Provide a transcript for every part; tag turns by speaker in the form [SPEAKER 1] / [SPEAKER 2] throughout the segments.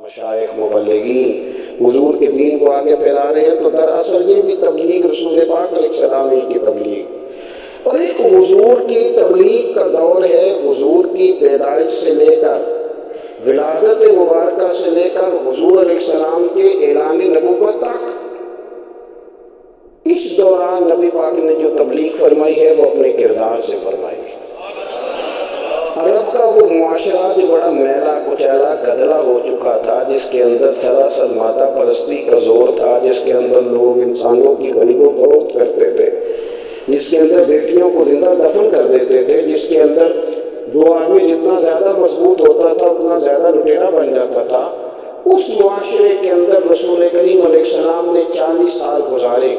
[SPEAKER 1] مشائخ مبلغین حضور کے دین کو آگے پھیلا رہے ہیں، تو دراصل یہ بھی تبلیغ رسول پاک علیہ السلام کی تبلیغ، اور ایک حضور کی تبلیغ کا دور ہے، حضور کی پیدائش سے لے کر ولادت مبارکہ سے لے کر حضور علیہ السلام کے اعلان نبوت تک۔ اس دوران نبی پاک نے جو تبلیغ فرمائی ہے وہ اپنے کردار سے فرمائی ہے۔ عرب کا وہ معاشرہ جو بڑا میلا کچیلا گدلا ہو چکا تھا، جس کے اندر سراسر مادہ پرستی کا زور تھا، جس کے اندر لوگ انسانوں کی خرید و فروخت کرتے تھے، جس کے اندر بیٹیوں کو زندہ دفن کر دیتے تھے، جس کے اندر جو آدمی جتنا زیادہ مضبوط ہوتا تھا اتنا زیادہ لٹیرا بن جاتا تھا، اس معاشرے کے اندر رسول کریم علیہ السلام نے 40 سال گزارے،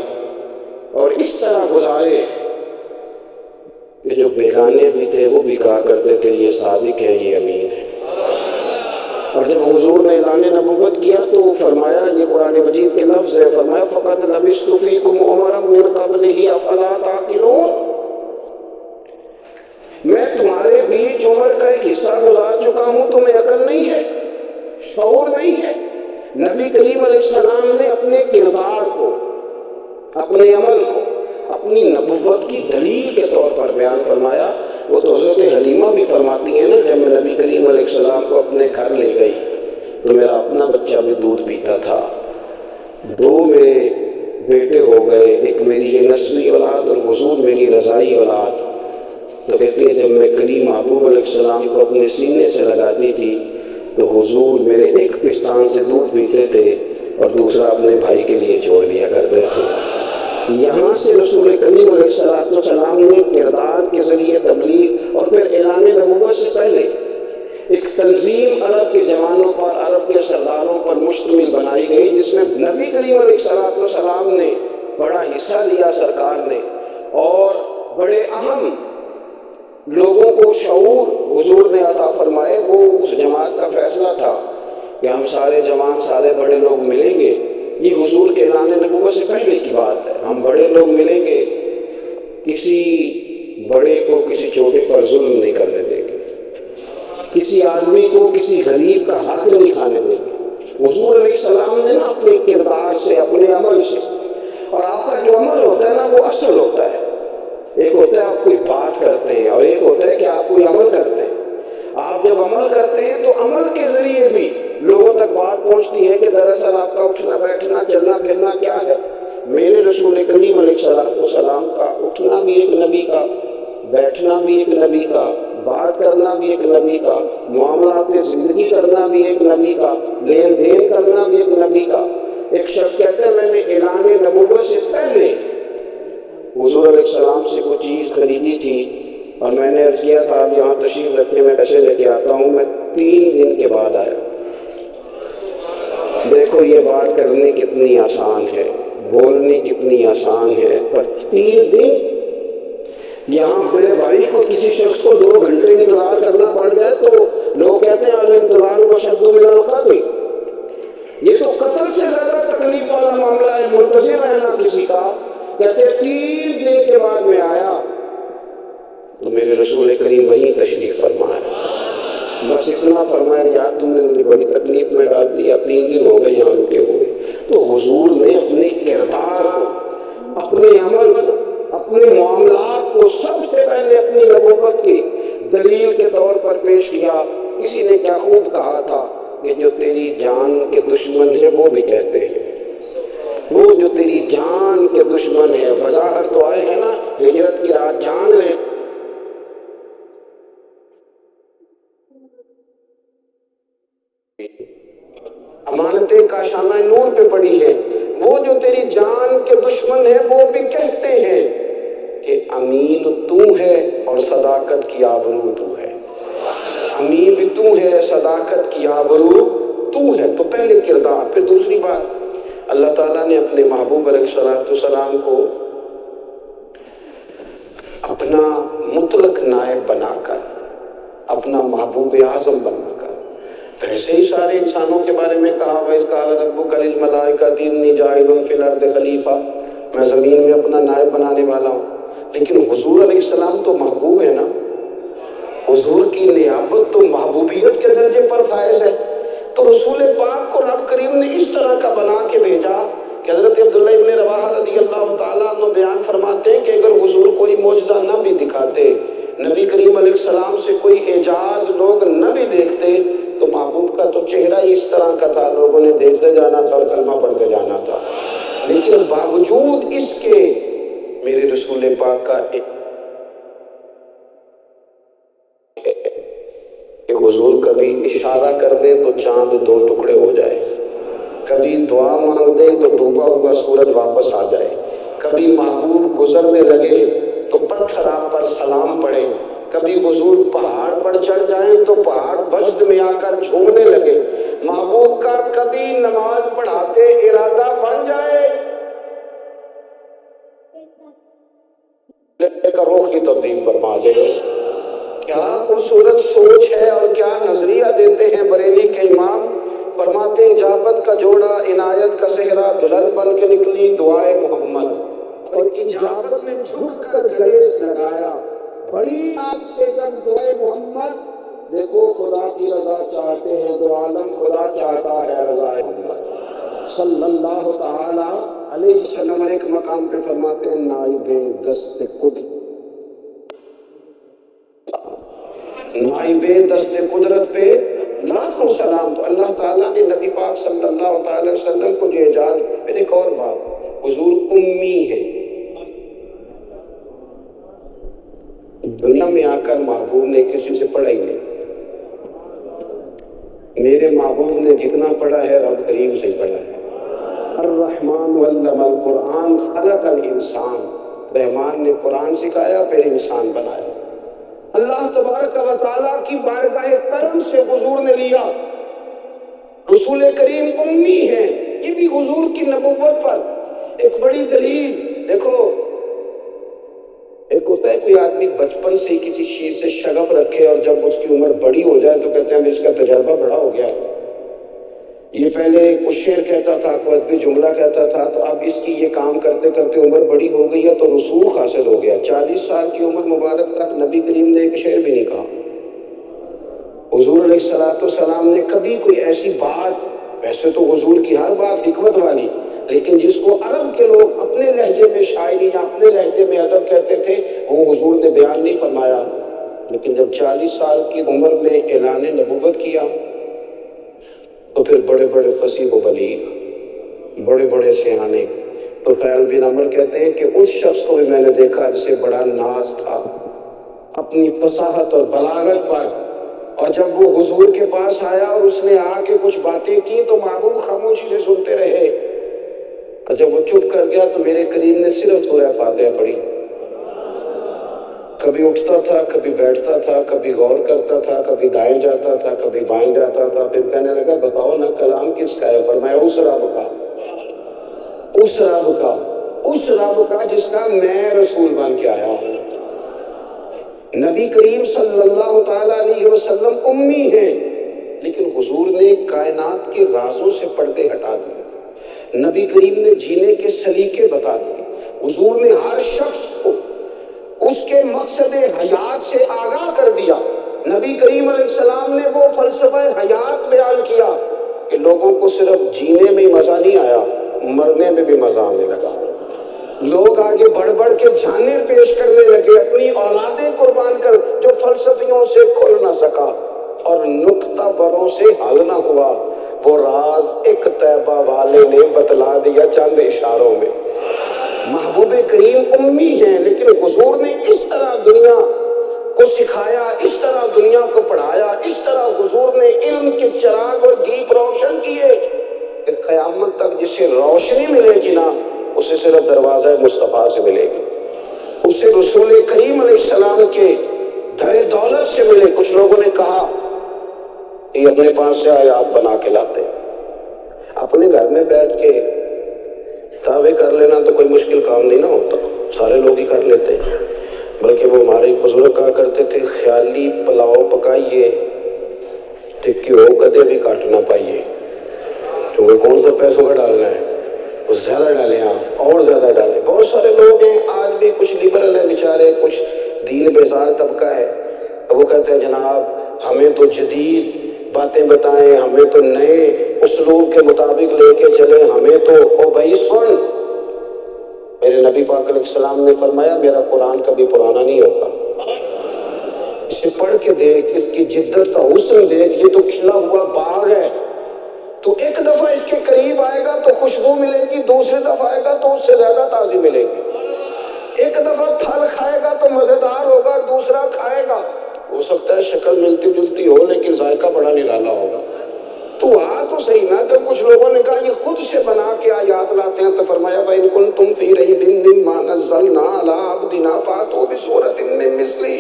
[SPEAKER 1] اور اس طرح گزارے کہ جو بیگانے بھی تھے وہ بھی کہا کرتے تھے یہ صادق ہے، یہ امین ہے۔ اور جب حضور نے اعلان نبوت کیا تو فرمایا، یہ قرآن مجید کے لفظ ہے، فرمایا فَقَدْ لَبِثْتُ فِيكُمْ عُمَرًا مِّن قَبْلِهِ أَفَلَا تَعْقِلُونَ، میں تمہارے بیچ عمر کا ایک حصہ گزار چکا ہوں، تمہیں عقل نہیں ہے، شعور نہیں ہے۔ نبی کریم علیہ السلام نے اپنے کردار کو، اپنے عمل کو اپنی نبوت کی دلیل کے طور پر بیان فرمایا۔ وہ تو حضرت حلیمہ بھی فرماتی ہیں نا، جب میں نبی کریم علیہ السلام کو اپنے گھر لے گئی تو میرا اپنا بچہ بھی دودھ پیتا تھا، 2 میرے بیٹے ہو گئے، ایک میری یہ نسلی اولاد اور حضور میری رضائی اولاد۔ تو کہتے ہیں جب میں کریم محبوب علیہ السلام کو اپنے سینے سے لگاتی تھی تو حضور میرے ایک پستان سے دودھ پیتے تھے اور دوسرا اپنے بھائی کے لیے چھوڑ دیا کرتے تھے۔ یہاں سے رسول کریم علیہ السلام نے کردار کے ذریعے تبلیغ، اور پھر اعلان نبوت سے پہلے ایک تنظیم عرب کے جوانوں پر، عرب کے سرداروں پر مشتمل بنائی گئی، جس میں نبی کریم علیہ السلام نے بڑا حصہ لیا سرکار نے، اور بڑے اہم لوگوں کو شعور حضور نے عطا فرمائے۔ وہ اس جماعت کا فیصلہ تھا کہ ہم سارے جوان، سارے بڑے لوگ ملیں گے، یہ حضور کے اعلان نبوت سے پہلے کی بات ہے، ہم بڑے لوگ ملیں گے، کسی بڑے کو کسی چھوٹے پر ظلم نہیں کرنے دیں گے، کسی آدمی کو کسی غریب کا حق نہیں کھانے دیں گے۔ حضور علیہ السلام نے نا اپنے کردار سے، اپنے عمل سے، اور آپ کا جو عمل ہوتا ہے نا وہ اصل ہوتا ہے۔ ایک ہوتا ہے آپ کوئی بات کرتے ہیں، اور ایک ہوتا ہے کہ آپ کوئی عمل کرتے ہیں۔ آپ جب عمل کرتے ہیں تو عمل کے ذریعے بھی لوگوں تک بات پہنچتی ہے کہ دراصل آپ کا اٹھنا بیٹھنا چلنا پھرنا کیا ہے۔ میرے رسول کریم علیہ السلام کا اٹھنا بھی ایک نبی کا، بیٹھنا بھی ایک نبی کا، بات کرنا بھی ایک نبی کا، معاملات زندگی کرنا بھی ایک نبی کا، لین دین کرنا بھی ایک نبی کا۔ ایک شخص کہتا ہے میں نے اعلان نبوت سے پہلے حضور علیہ السلام سے کوئی چیز خریدی تھی، اور میں نے عرض کیا تھا اب یہاں تشریف رکھنے میں پیسے لے کے آتا ہوں، میں 3 دن کے بعد آیا۔ دیکھو یہ بات کرنی کتنی آسان ہے، بولنی کتنی آسان ہے، پر 3 دن یہاں میرے بھائی کو کسی شخص کو 2 گھنٹے انتظار کرنا پڑ جائے تو لوگ کہتے ہیں الانتظار اشد من القتل، یہ تو قتل سے زیادہ تکلیف والا معاملہ ہے منتظر رہنا کسی کا۔ کہتے 3 دن کے بعد میں آیا تو میرے رسول کریم وہیں تشریف فرمایا، بس اتنا فرمایا یار تم نے مجھے بڑی تکلیف میں ڈال دیا، 3 دن ہو گئے یہاں رکے ہوئے۔ تو حضور نے اپنے کردار کو، اپنے عمل کو، اپنے معاملات کو سب سے پہلے اپنی نبوت کی دلیل کے طور پر پیش کیا۔ کسی نے کیا خوب کہا تھا کہ جو تیری جان کے دشمن ہے وہ بھی کہتے ہیں، وہ جو تیری جان کے دشمن ہے، بظاہر تو آئے ہیں نا ہجرت کی رات جان لے، امانتیں کاشانہ نور پہ پڑی ہے، وہ جو تیری جان کے دشمن ہے وہ بھی کہتے ہیں کہ امین تو ہے اور صداقت کی آبرو تو ہے، امین بھی تو ہے، صداقت کی آبرو تو ہے۔ تو پہلے کردار، پھر دوسری بات، اللہ تعالیٰ نے اپنے محبوب علیہ السلام کو اپنا مطلق نائب بنا کر، اپنا محبوب اعظم بنا کر، ویسے ہی سارے انسانوں کے بارے میں کہا وَإِذْ قَالَ رَبُّكَ لِلْمَلَائِكَةِ إِنِّي جَاعِلٌ فِي الْأَرْضِ خَلِيفَةً، میں زمین میں اپنا نائب بنانے والا ہوں۔ لیکن حضور علیہ السلام تو محبوب ہے نا، حضور کی نیابت تو محبوبیت کے درجے پر فائز ہے۔ تو رسول پاک کو رب کریم نے اس طرح کا بنا کے بھیجا کہ حضرت عبداللہ ابن رواحہ رضی اللہ تعالیٰ عنہ بیان فرماتے ہیں کہ اگر حضور کوئی معجزہ نہ بھی دکھاتے، نبی کریم علیہ السلام سے کوئی اعجاز لوگ نہ بھی دیکھتے، تو محبوب کا تو چہرہ ہی اس طرح کا تھا، لوگوں نے دیکھتے جانا تھا اور کلمہ پڑھتے جانا تھا۔ لیکن باوجود اس کے میرے رسول پاک کا کہ حضور کبھی اشارہ کر دیں تو چاند دو ٹکڑے ہو جائے، کبھی دعا مانگ دیں تو ڈوبا ہوا سورج واپس آ جائے، کبھی محبوب گزرنے لگے تو پتھر آپ پر سلام پڑے، کبھی حضور پہاڑ پر چڑھ جائیں تو پہاڑ وجد میں آ کر جھومنے لگے، محبوب کا کبھی نماز پڑھاتے ارادہ بن جائے کا روح کی تبدیل فرما دے۔ کیا خوبصورت سوچ ہے اور کیا نظریہ دیتے ہیں بریلی کے امام، فرماتے ہیں اجابت کا جوڑا عنایت کا صحرا دلہن بن کے نکلی دعائے محمد، اور اجابت میں جھک کر گلے سے لگایا بڑی آپ سے تک دعائے محمد، دیکھو خدا کی رضا چاہتے ہیں دو عالم، خدا چاہتا ہے رضا محمد صلی اللہ تعالی علیہ وسلم۔ ایک مقام پہ فرماتے ہیں نائب دست قدرت، نائب دست قدرت پہ لاکھوں سلام۔ تو اللہ تعالیٰ نے نبی پاک صلی اللہ تعالی وسلم کو جو اعجاز، پھر ایک اور بات، حضور امی ہے۔ دنیا میں آ کر محبوب نے کسی سے پڑھا ہی نہیں، میرے محبوب نے جتنا پڑھا ہے رب کریم سے پڑھا ہے۔ الرحمن علم القرآن خلق الانسان، رحمان نے قرآن سکھایا پھر انسان بنایا۔ اللہ تبارک و تعالیٰ کی بارگاہ کرم سے حضور نے لیا، رسول کریم امی ہے، یہ بھی حضور کی نبوت پر ایک بڑی دلیل۔ دیکھو ایک ہوتا ہے کوئی آدمی بچپن سے کسی چیز سے شغف رکھے اور جب اس کی عمر بڑی ہو جائے تو کہتے ہیں اس کا تجربہ بڑا ہو گیا، یہ پہلے کچھ شعر کہتا تھا، کوئی ادبی جملہ کہتا تھا، تو اب اس کی یہ کام کرتے کرتے عمر بڑی ہو گئی ہے تو رسوخ حاصل ہو گیا۔ 40 سال کی عمر مبارک تک نبی کریم نے ایک شعر بھی نہیں کہا۔ حضور علیہ السلام نے کبھی کوئی ایسی بات، ویسے تو حضور کی ہر بات حکمت والی، لیکن جس کو عرب کے لوگ اپنے لہجے میں شاعری یا اپنے لہجے میں ادب کہتے تھے، وہ حضور نے بیان نہیں فرمایا۔ لیکن جب 40 سال کی عمر میں اعلان نبوت کیا تو پھر بڑے بڑے فصیح و بلیغ، بڑے بڑے سیانے، تو فیض بن عمر کہتے ہیں کہ اس شخص کو بھی میں نے دیکھا جسے بڑا ناز تھا اپنی فصاحت اور بلاغت پر، اور جب وہ حضور کے پاس آیا اور اس نے آ کے کچھ باتیں کی تو محبوب خاموشی سے سنتے رہے، اور جب وہ چپ کر گیا تو میرے کریم نے صرف سورہ فاتحہ پڑھی۔ کبھی اٹھتا تھا، کبھی بیٹھتا تھا، کبھی غور کرتا تھا، کبھی دائیں جاتا تھا، کبھی بائیں جاتا تھا، پھر کہنے لگا بتاؤ نا کلام کس کا ہے؟ فرمایا اس رب کا، اس رب کا، اس رب کا جس کا میں رسول بن کے آیا ہوں۔ نبی کریم صلی اللہ تعالی علیہ وسلم امی ہیں، لیکن حضور نے کائنات کے رازوں سے پردے ہٹا دیے، نبی کریم نے جینے کے سلیقے بتا دیے، حضور نے ہر شخص کو اس کے مقصد حیات سے آگاہ کر دیا۔ نبی کریم علیہ السلام نے وہ فلسفہ حیات بیان کیا کہ لوگوں کو صرف جینے میں مزہ نہیں آیا، مرنے میں بھی مزہ آنے لگا۔ لوگ آگے بڑھ بڑھ کے جانیں پیش کرنے لگے، اپنی اولادیں قربان کر، جو فلسفیوں سے کھل نہ سکا اور نکتہ بروں سے حل نہ ہوا، وہ راز ایک طیبہ والے نے بتلا دیا چند اشاروں میں۔ محبوب کریم امی ہیں، لیکن حضور نے اس طرح دنیا کو سکھایا، اس طرح دنیا کو پڑھایا، اس طرح حضور نے علم کے چراغ اور دیپ روشن کیے کہ قیامت تک جسے روشنی ملے گی نا، اسے صرف دروازہ مصطفیٰ سے ملے گی، اسے رسول کریم علیہ السلام کے در دولت سے ملے۔ کچھ لوگوں نے کہا یہ اپنے پاس سے آیات بنا کے لاتے، اپنے گھر میں بیٹھ کے دعوے کر لینا تو کوئی مشکل کام نہیں نہ ہوتا، سارے لوگ ہی کر لیتے ہیں، بلکہ وہ ہمارے بزرگ کہا کرتے تھے خیالی پلاؤ پکائیے تو گھیو کدے بھی کاٹ نہ پائیے، کیونکہ کون سا پیسوں کا ڈالنا ہے، وہ زیادہ ڈالیں آپ اور زیادہ ڈالیں۔ بہت سارے لوگ ہیں آج بھی، کچھ لبرل ہیں بیچارے، کچھ دین بیزار طبقہ ہے، وہ کہتے ہیں جناب ہمیں تو جدید باتیں بتائیں، ہمیں تو نئے اسلوب کے مطابق لے کے چلے، ہمیں تو او بھائی سن، میرے نبی پاک علیہ السلام نے فرمایا میرا قرآن کبھی پرانا نہیں ہوتا، اسے پڑھ کے دیکھ، اس کی جدت کا حسن دیکھ، یہ تو کھلا ہوا باغ ہے، تو ایک دفعہ اس کے قریب آئے گا تو خوشبو ملے گی، دوسری دفعہ آئے گا تو اس سے زیادہ تازی ملے گی، ایک دفعہ پھل کھائے گا تو مزیدار ہوگا اور دوسرا کھائے گا ہو سکتا ہے شکل ملتی جلتی ہو لیکن ذائقہ بڑا نرالا ہوگا۔ تو تو صحیح نا، جب کچھ لوگوں نے کہا یہ خود سے بنا کے آیات لاتے ہیں تو فرمایا وَإِن كُنتُمْ فِي رَيْبٍ مِّمَّا نَزَّلْنَا عَلَىٰ عَبْدِنَا فَأْتُوا بِسُورَةٍ مِّن مِّثْلِهِ،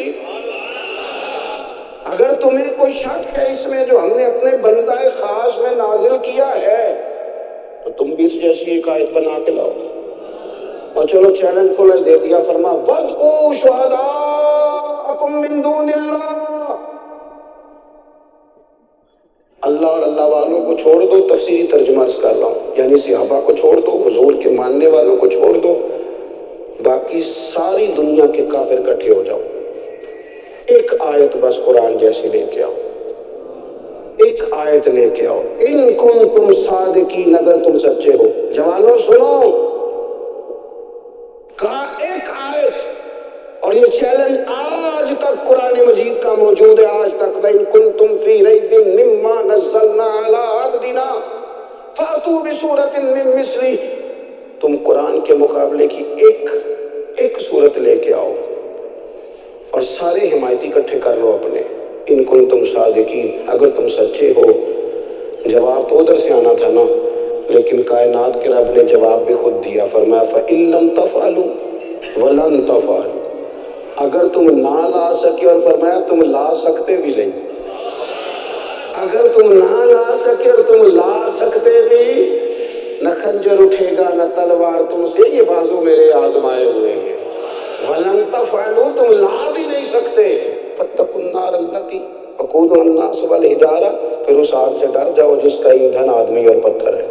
[SPEAKER 1] اگر تمہیں کوئی شک ہے اس میں جو ہم نے اپنے بندہ خاص میں نازل کیا ہے تو تم بھی اس جیسی ایک آیت بنا کے لاؤ۔ اور چلو چیلنج کھولا دے دیا، فرما وَادْعُوا شُهَدَاءَكُم مِّن دُونِ اللَّهِ، اللہ اور اللہ والوں کو چھوڑ دو، تفسیری ترجمہ عرض کر رہا ہوں، یعنی صحابہ کو چھوڑ دو، حضور کے ماننے والوں کو چھوڑ دو، باقی ساری دنیا کے کافر اکٹھے ہو جاؤ، ایک آیت بس قرآن جیسی لے کے آؤ، ایک آیت لے کے آؤ، ان کنتم صادقین، اگر تم سچے ہو۔ جوانوں سنو، کہا ایک آیت، اور یہ چیلنج آج تک قرآن مجید کا موجود ہے، آج تک وَإِن كُنتُمْ فِي رَيْبٍ مِّمَّا نَزَّلْنَا عَلَىٰ عَبْدِنَا فَأْتُوا بِسُورَةٍ مِّن مِّثْلِهِ، تم قرآن کے مقابلے کی ایک صورت لے کے آؤ اور سارے حمایتی اکٹھے کر لو اپنے، ان کنتم صادقین، اگر تم سچے ہو۔ جواب تو ادھر سے آنا تھا نا، لیکن کائنات کے رب نے جواب بھی خود دیا، فرمایا فَإِن لَّمْ تَفْعَلُوا وَلَن تَفْعَلُوا، اگر تم نہ لا سکے، اور فرمایا تم لا سکتے بھی نہیں، اگر تم نہ لا سکے اور تم لا سکتے بھی، نہ خنجر اٹھے گا نہ تلوار تم سے، یہ بازو میرے آزمائے ہوئے ہیں، وَلَن تَفْعَلُوا، تم لا بھی نہیں سکتے، فَاتَّقُوا النَّارَ الَّتِي وَقُودُهَا النَّاسُ وَالْحِجَارَةُ، پھر اس آگ سے ڈر جاؤ جس کا ایندھن آدمی اور پتھر ہے،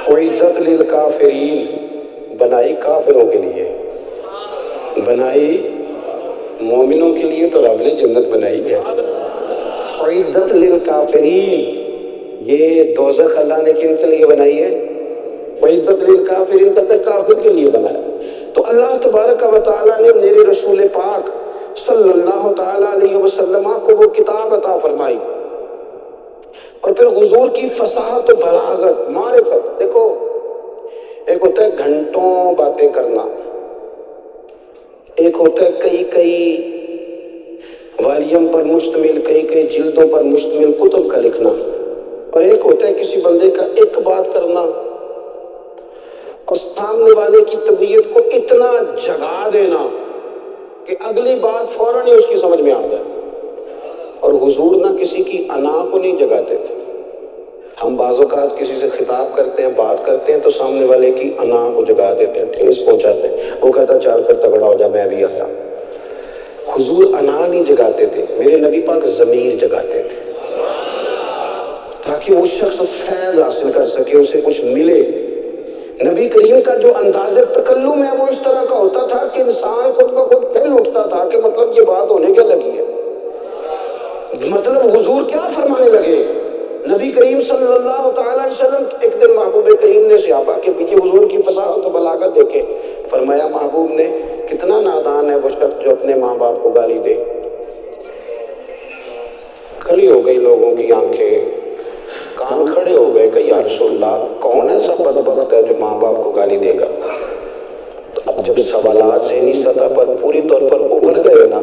[SPEAKER 1] اُعِدَّتْ لِلْكَافِرِينَ، بنائی کافروں کے لیے، بنائی مومنوں کے لیے تو رب نے جنت بنائی ہے، اُعِدَّتْ لِلْكَافِرِينَ، یہ دوزخ اللہ نے کن کے لیے بنائی ہے؟ اُعِدَّتْ لِلْكَافِرِينَ، تک کافر کے لیے بنایا۔ تو اللہ تبارک و تعالیٰ نے میرے رسول پاک صلی اللہ تعالیٰ علیہ وسلم کو وہ کتاب عطا فرمائی، اور پھر حضور کی فصاحت و بلاغت، معرفت، دیکھو ایک ہوتا ہے گھنٹوں باتیں کرنا، ایک ہوتا ہے کئی والیم پر مشتمل، کئی جلدوں پر مشتمل کتب کا لکھنا، اور ایک ہوتا ہے کسی بندے کا ایک بات کرنا اور سامنے والے کی طبیعت کو اتنا جگا دینا کہ اگلی بات فوراً ہی اس کی سمجھ میں آ جائے۔ اور حضور نہ کسی کی انا کو نہیں جگاتے تھے، ہم بعض اوقات کسی سے خطاب کرتے ہیں، بات کرتے ہیں تو سامنے والے کی انا کو جگا دیتے ہیں، ٹھیس پہنچاتے ہیں، وہ کہتا چل کر تگڑا ہو جا میں بھی آیا۔ حضور انا نہیں جگاتے تھے، میرے نبی پاک ضمیر جگاتے تھے تاکہ وہ شخص فیض حاصل کر سکے، اسے کچھ ملے۔ نبی کریم کا جو انداز تکلم ہے وہ اس طرح کا ہوتا تھا کہ انسان خود بخود پھیل اٹھتا تھا کہ مطلب یہ بات ہونے کیا لگی ہے، مطلب حضور کیا فرمانے لگے۔ نبی کریم صلی اللہ تعالیٰ علیہ وسلم، ایک دن محبوب کریم نے صحابہ کے پیچھے حضور کی فصاحت و بلاغت دیکھے، فرمایا محبوب نے کتنا نادان ہے وہ شخص جو اپنے ماں باپ کو گالی دے۔ کھلی ہو گئی لوگوں کی آنکھیں، کان کھڑے ہو گئے کہ یا رسول اللہ کون ایسا بدبخت ہے جو ماں باپ کو گالی دے گا۔ تو اب جب سوالات ذہنی سطح پر پوری طور پر ابھر گئے نا،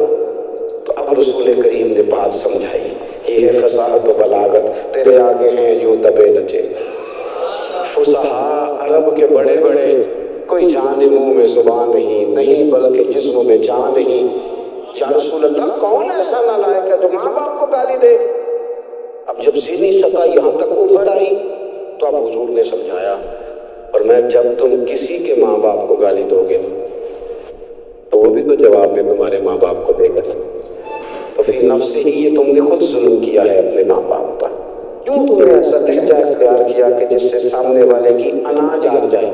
[SPEAKER 1] تو اب رسول کریم نے بات سمجھائی، یہ ہے فصاحت و بلاغت، تیرے آگے ہیں یوں دبے نچے فصحاء عرب کے بڑے بڑے، کوئی جان منہ میں زبان نہیں بلکہ جسم میں جان نہیں۔ یا رسول اللہ کون ایسا نالائق ہے جو ماں باپ کو گالی دے؟ اب جب ذہنی سطح یہاں تک ابھر آئی تو اب حضور نے سمجھایا، اور میں جب تم کسی کے ماں باپ کو گالی دو گے تو وہ بھی تو جواب میں تمہارے ماں باپ کو دے گا، تو فی نفس ہی یہ تم نے خود ظلم کیا ہے اپنے ماں باپ پر، کیوں تم نے ایسا لہجہ اختیار کیا کہ جس سے سامنے والے کی انا جاگ جائے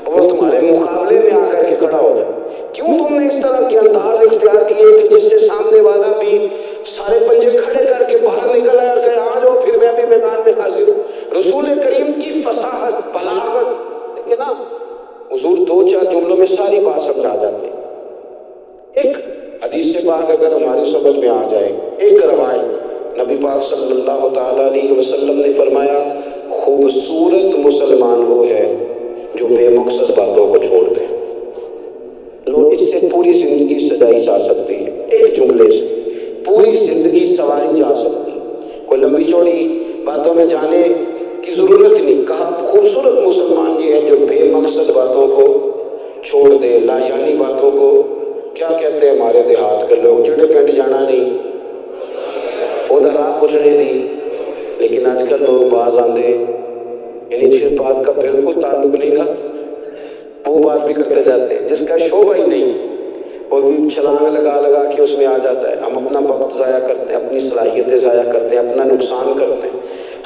[SPEAKER 1] اور وہ تمہارے مقابلے میں آ کر کے کھڑا ہو جائے، کیوں تم نے اس طرح کے انداز اختیار کیے کہ جس سے سامنے والا بھی سارے پنجے کھڑے کر کے باہر نکل آیا کہ آ جاؤ پھر میں میں بھی میدان میں حاضر ہوں۔ رسول کریم کی فصاحت، بلاغت، دیکھیں نا حضور 2-4 جملوں میں ساری بات سمجھا جاتے ہیں۔ ایک حدیث سے پاک اگر ہماری سمجھ میں آ جائے، ایک روایت نبی پاک صلی اللہ تعالیٰ علیہ وسلم نے فرمایا خوبصورت مسلمان وہ ہے جو بے مقصد باتوں کو چھوڑ دے۔ لو اس سے پوری زندگی سجائی جا سکتی ہے، ایک جملے سے پوری زندگی سواری جا سکتی ہے۔ کوئی لمبی چوڑی باتوں میں جانے کی ضرورت نہیں، کہا خوبصورت مسلمان یہ ہے جو بے مقصد باتوں کو چھوڑ دے، لا یعنی باتوں کو، کیا کہتے ہیں ہمارے دیہات کے لوگ، جڑے پنڈ جانا نہیں ادھر آپ پوچھنے دی، لیکن آج کل لوگ باز آندے یعنی جس بات کا بالکل تعلق نہیں تھا وہ بات بھی کرتے جاتے ہیں، جس کا شعبہ ہی نہیں وہ بھی چھلانگ لگا کے اس میں آ جاتا ہے۔ ہم اپنا وقت ضائع کرتے ہیں، اپنی صلاحیتیں ضائع کرتے ہیں، اپنا نقصان کرتے ہیں۔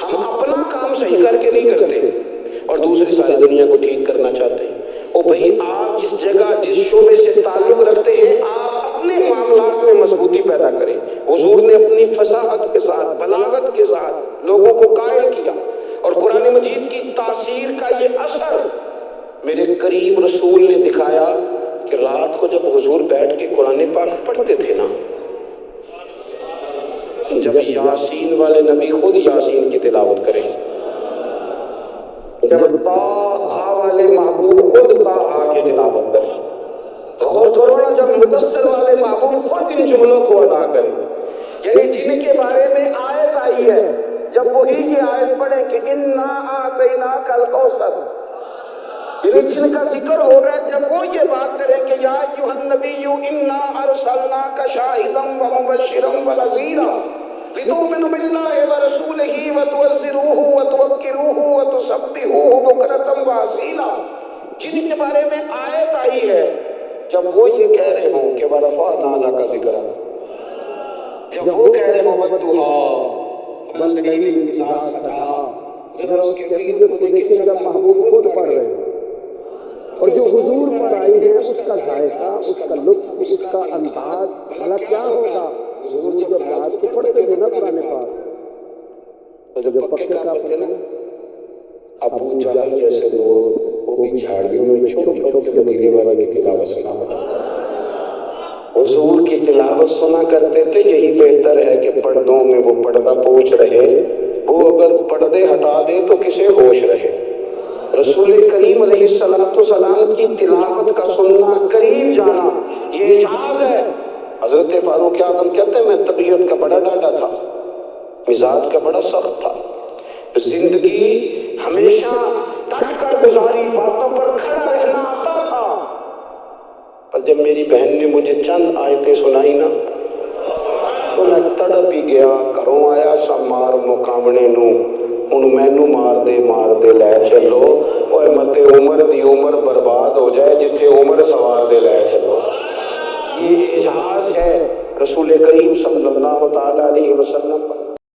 [SPEAKER 1] ہم اپنا کام صحیح کر کے نہیں کرتے اور دوسری ساری دنیا کو ٹھیک کرنا چاہتے ہیں۔ او بھئی آپ جس جگہ جس شعبے سے تعلق رکھتے ہیں آپ اپنے معاملات میں مضبوطی پیدا کریں۔ حضور نے اپنی فصاحت کے ساتھ، بلاغت کے ساتھ لوگوں کو قائل کیا، اور قرآن مجید کی تاثیر کا یہ اثر میرے کریم رسول نے دکھایا کہ رات کو جب حضور بیٹھ کے قرآن پاک پڑھتے تھے نا، جب یاسین والے نبی خود یاسین کی تلاوت کریں، جب طٰہٰ والے محبوب خود طٰہٰ کی تلاوت کریں، غور کرو نا جب مدثر والے محبوب خود ان جملوں کو ادا کریں، یعنی جن کے بارے میں آیت آئی ہے جب وہی یہ آیت پڑھیں کہ اِنَّا أَعْطَيْنَاكَ الْكَوْثَرَ، یعنی جن کا ذکر ہو رہا ہے جب وہ یہ بات کریں کہ یا ایھا النبی انا ارسلناک شاہدا ومبشرا ونذیرا لتؤمنوا باللہ ورسولہ وتعزروہ وتوقروہ وتسبحوہ بکرۃ واصیلا، جن کے بارے میں آیت آئی ہے جب وہ یہ کہہ رہے ہوں کہ ورفعنا لک ذکرک، جب وہ کہہ رہے ہوں والضحیٰ واللیل اذا سجی، ذرا اس کے فیل کو دیکھیں جب محبوب خود پڑھ رہے ہیں، اور جو حضور پر آئی ہے اس کا ذائقہ، اس کا لطف، اس کا انداز بھلا کیا ہوگا۔ حضور جب رات کو پڑھتے تھے نا قرآن پاک، تو جو پکے کافر تھے نا ابو جہل جیسے لوگ، وہ بھی جھاڑیوں میں چھپ چھپ کے مدینے والے کی تلاوت سنا حضور کی تلاوت سنا کرتے تھے۔ یہی بہتر ہے کہ پردوں میں وہ پردہ پوچھ رہے، وہ اگر پردے ہٹا دے تو کسے ہوش رہے۔ رسول کریم علیہ السلام کی تلاوت کا سننا، قریب جانا، یہ اعجاز ہے۔ حضرت فاروق اعظم کہتے ہیں میں طبیعت کا بڑا ڈاڈا تھا، مزاج کا بڑا سخت تھا، زندگی ہمیشہ ڈٹ کر گزاری، باتوں پر کھڑا رہنا آتا تھا، پر جب میری بہن نے مجھے چند آیتیں سنائی نا تو میں تڑپ ہی گیا، گھروں آیا سا مار مقامنے نو، ہن مینوں مار دے لے چلو، اوے متے عمر دی عمر برباد ہو جائے جتھے عمر سوار دے لے چلو۔ یہ اعجاز ہے رسول کریم صلی اللہ تعالیٰ علیہ وسلم پر۔